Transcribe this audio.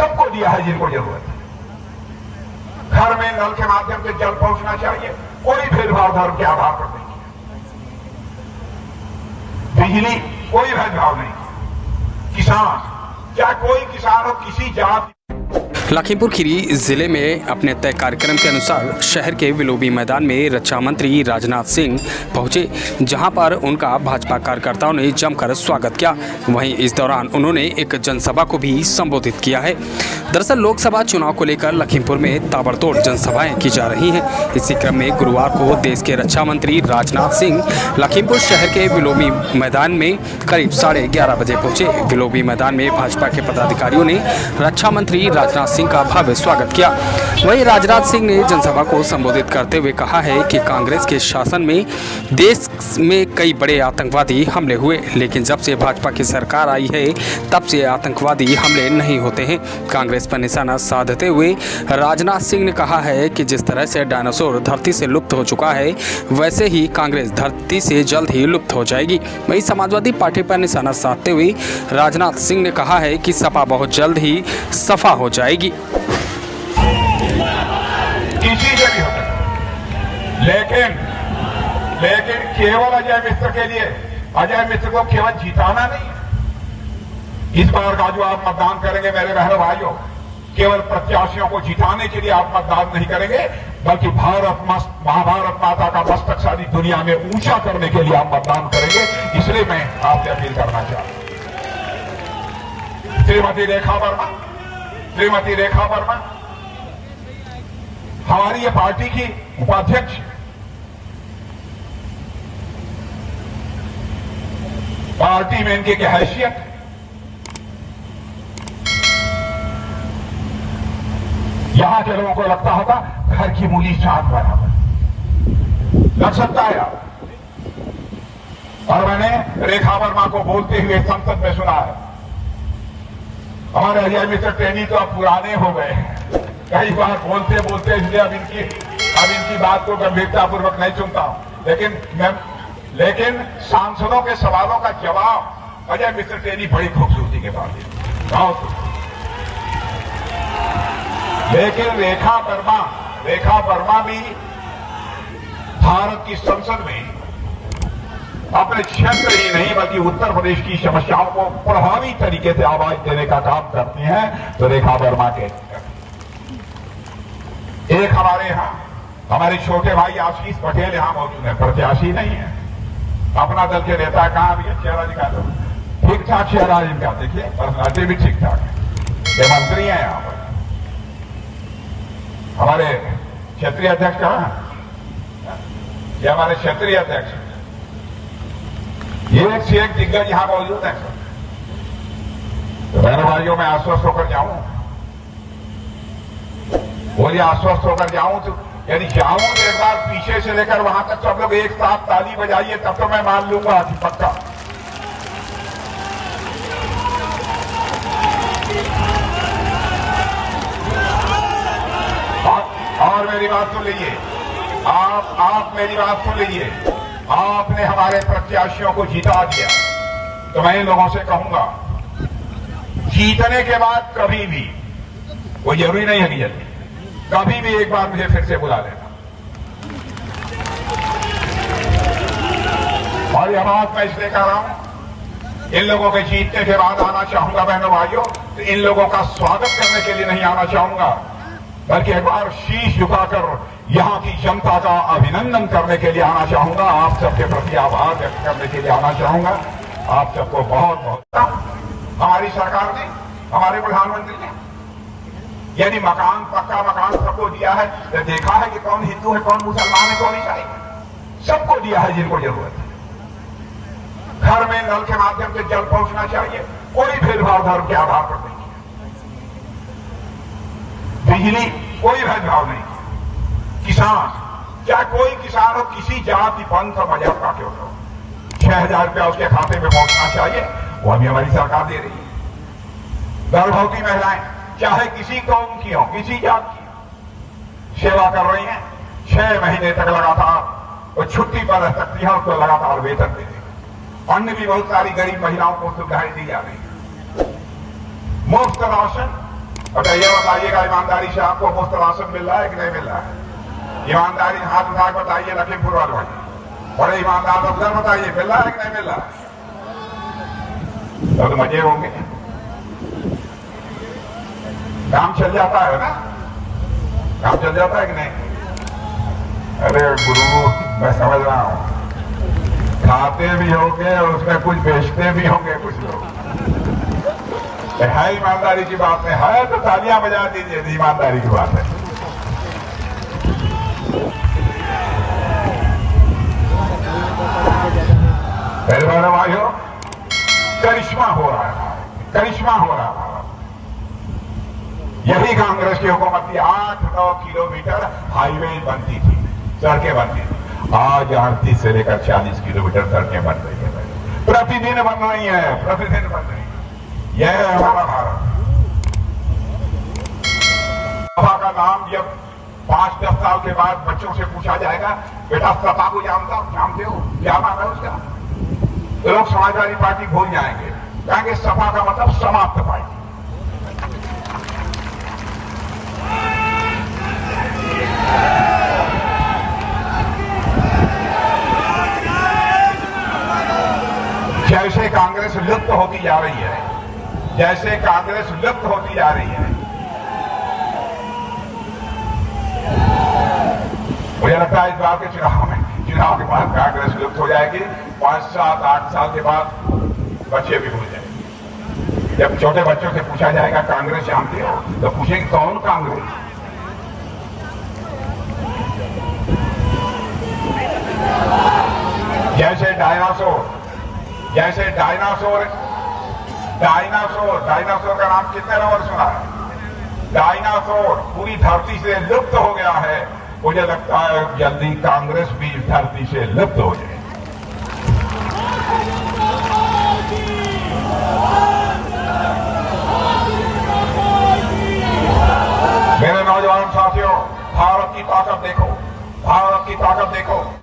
सबको दिया है जिनको जरूरत है। घर में नल के माध्यम से जल पहुंचना चाहिए, कोई भेदभाव धर्म के आधार पर नहीं किया। बिजली कोई भेदभाव नहीं किया। किसान, चाहे कोई किसान हो, किसी जाति। लखीमपुर खीरी जिले में अपने तय कार्यक्रम के अनुसार शहर के विलोबी मैदान में रक्षा मंत्री राजनाथ सिंह पहुंचे, जहां पर उनका भाजपा कार्यकर्ताओं ने जमकर स्वागत किया। वहीं इस दौरान उन्होंने एक जनसभा को भी संबोधित किया है। दरअसल लोकसभा चुनाव को लेकर लखीमपुर में ताबड़तोड़ जनसभाएं की जा रही हैं। इसी क्रम में गुरुवार को देश के रक्षा मंत्री राजनाथ सिंह लखीमपुर शहर के विलोबी मैदान में करीब 11:30 बजे पहुंचे। विलोबी मैदान में भाजपा के पदाधिकारियों ने रक्षा मंत्री राजनाथ सिंह का भव्य स्वागत किया। वहीं राजनाथ सिंह ने जनसभा को संबोधित करते हुए कहा है कि कांग्रेस के शासन में देश में कई बड़े आतंकवादी हमले हुए, लेकिन जब से भाजपा की सरकार आई है तब से आतंकवादी हमले नहीं होते हैं। कांग्रेस पर निशाना साधते हुए राजनाथ सिंह ने कहा है कि जिस तरह से डायनासोर धरती से लुप्त हो चुका है, वैसे ही कांग्रेस धरती से जल्द ही लुप्त हो जाएगी। वहीं समाजवादी पार्टी पर निशाना साधते हुए राजनाथ सिंह ने कहा है कि सपा बहुत जल्द ही सफा हो जाएगी। किसी से भी हो सकता, लेकिन केवल अजय मिश्र के लिए, अजय मिश्र को केवल जिताना नहीं है। इस बार का जो आप मतदान करेंगे मेरे बहनों भाइयों, केवल प्रत्याशियों को जिताने के लिए आप मतदान नहीं करेंगे, बल्कि महाभारत माता का मस्तक सारी दुनिया में ऊंचा करने के लिए आप मतदान करेंगे। इसलिए मैं आपसे अपील करना चाहता हूं। श्रीमती रेखा वर्मा हमारी ये पार्टी की उपाध्यक्ष, पार्टी में इनकी क्या हैसियत, यहां के लोगों को लगता होगा घर की मूली चाट बराबर लग सकता है। और मैंने रेखा वर्मा को बोलते हुए संसद में सुना है। हमारे अजय मिश्र ट्रेनी तो अब पुराने हो गए हैं, कई बार बोलते बोलते, इसलिए अब इनकी बात को गंभीरतापूर्वक नहीं सुनता हूं। लेकिन सांसदों के सवालों का जवाब अजय मिश्र ट्रेनी बड़ी खूबसूरती के बाद बहुत। लेकिन रेखा वर्मा भी भारत की संसद में अपने क्षेत्र ही नहीं बल्कि उत्तर प्रदेश की समस्याओं को प्रभावी तरीके से आवाज देने का काम करती हैं। तो रेखा वर्मा के एक हमारे यहां हमारे छोटे भाई आशीष पटेल यहां मौजूद है, प्रत्याशी नहीं है, अपना दल के नेता। कहां भी चेहरा दिखा दो, ठीक ठाक चेहरा इनका, देखिए पर्सनालिटी भी ठीक ठाक है। ये मंत्री हैं यहां पर। हमारे क्षेत्रीय अध्यक्ष कहां है? ये हमारे क्षेत्रीय अध्यक्ष, ये एक से एक दिग्गज यहां मौजूद है। तो मेरे भाइयों में आश्वस्त होकर जाऊं, बोलिए आश्वस्त होकर जाऊं, तो यानी जाऊं तो एक बार पीछे से लेकर वहां तक सब लोग एक साथ ताली बजाइए, तब तो मैं मान लूंगा कि पक्का। और मेरी बात सुन लीजिए, आप मेरी बात सुन लीजिए। आपने हमारे प्रत्याशियों को जिता दिया, तो मैं इन लोगों से कहूंगा, जीतने के बाद कभी भी, वो जरूरी नहीं है कि जल्दी, कभी भी एक बार मुझे फिर से बुला लेना। और यह बात मैं इसलिए कह रहा हूं, इन लोगों के जीतने के बाद आना चाहूंगा बहनों भाइयों, तो इन लोगों का स्वागत करने के लिए नहीं आना चाहूंगा, बल्कि एक बार शीश झुकाकर यहां की जनता का अभिनंदन करने के लिए आना चाहूंगा। आप सबके प्रति आभार व्यक्त करने के लिए आना चाहूंगा। आप सबको बहुत बहुत। हमारी सरकार ने, हमारे प्रधानमंत्री ने यानी पक्का मकान सबको दिया है। देखा है कि कौन हिंदू है, कौन मुसलमान है, कौन ईसाई है, सबको दिया है जिनको जरूरत है। घर में नल के माध्यम से जल पहुंचना चाहिए, कोई भेदभाव धर्म के आधार पर नहीं किया। बिजली कोई भेदभाव नहीं किया। किसान, चाहे कोई किसान हो, किसी जाति पंथ मजहब का क्यों हो, 6,000 रुपया उसके खाते में पहुंचना चाहिए, वो अभी हमारी सरकार दे रही है। गर्भवती महिलाएं चाहे किसी कौम की हो, किसी जात की हो, सेवा कर रही हैं, 6 महीने तक लगातार वो छुट्टी पर रह सकती है, उसको लगातार वेतन दे देंगे। अन्य भी बहुत सारी गरीब महिलाओं को सुविधाएं दी जा रही है। मुफ्त राशन बताइएगा ईमानदारी से आपको मुफ्त राशन मिल रहा है कि नहीं मिल रहा है? ईमानदारी हाथ उठा के बताइए लखीमपुर वालों, बड़े ईमानदार अफसर बताइए मिल रहा है कि नहीं मिल रहा है? तो मजे होंगे, काम चल जाता है ना, काम चल जाता है कि नहीं? अरे गुरु मैं समझ रहा हूं, खाते भी होंगे और उसमें कुछ बेचते भी होंगे कुछ लोग। है ईमानदारी की बात है तो तालियां बजा दीजिए, ईमानदारी की बात है। पहले वाले भाइयों, करिश्मा हो रहा है, करिश्मा हो रहा है। यही कांग्रेस की हुकूमत थी, 8-9 किलोमीटर हाईवे बनती थी, सड़कें बनती थी। आज 38 से लेकर 40 किलोमीटर सड़कें बन रही है, प्रतिदिन बन रही है, प्रतिदिन बन रही है। यह है हमारा भारत। सपा का नाम जब 5-10 साल के बाद बच्चों से पूछा जाएगा, बेटा सपा को जानते हो, क्या नाम है उसका? तो लोग समाजवादी पार्टी भूल जाएंगे, कहेंगे सपा का मतलब समाप्त पार्टी। जैसे कांग्रेस लुप्त होती जा रही है, जैसे कांग्रेस लुप्त होती जा रही है, मुझे लगता है इस बार के चुनाव के बाद कांग्रेस लुप्त हो जाएगी। 5-7-8 साल के बाद बच्चे भी भूल जाएंगे। जब छोटे बच्चों से पूछा जाएगा कांग्रेस जानते हो, तो पूछेंगे कौन कांग्रेस? जैसे डायनासोर का नाम कितने लोगों ने सुना है? डायनासोर पूरी धरती से लुप्त हो गया है। मुझे लगता है जल्दी कांग्रेस भी धरती से लुप्त हो जाए। मेरे नौजवान साथियों, भारत की ताकत देखो, भारत की ताकत देखो।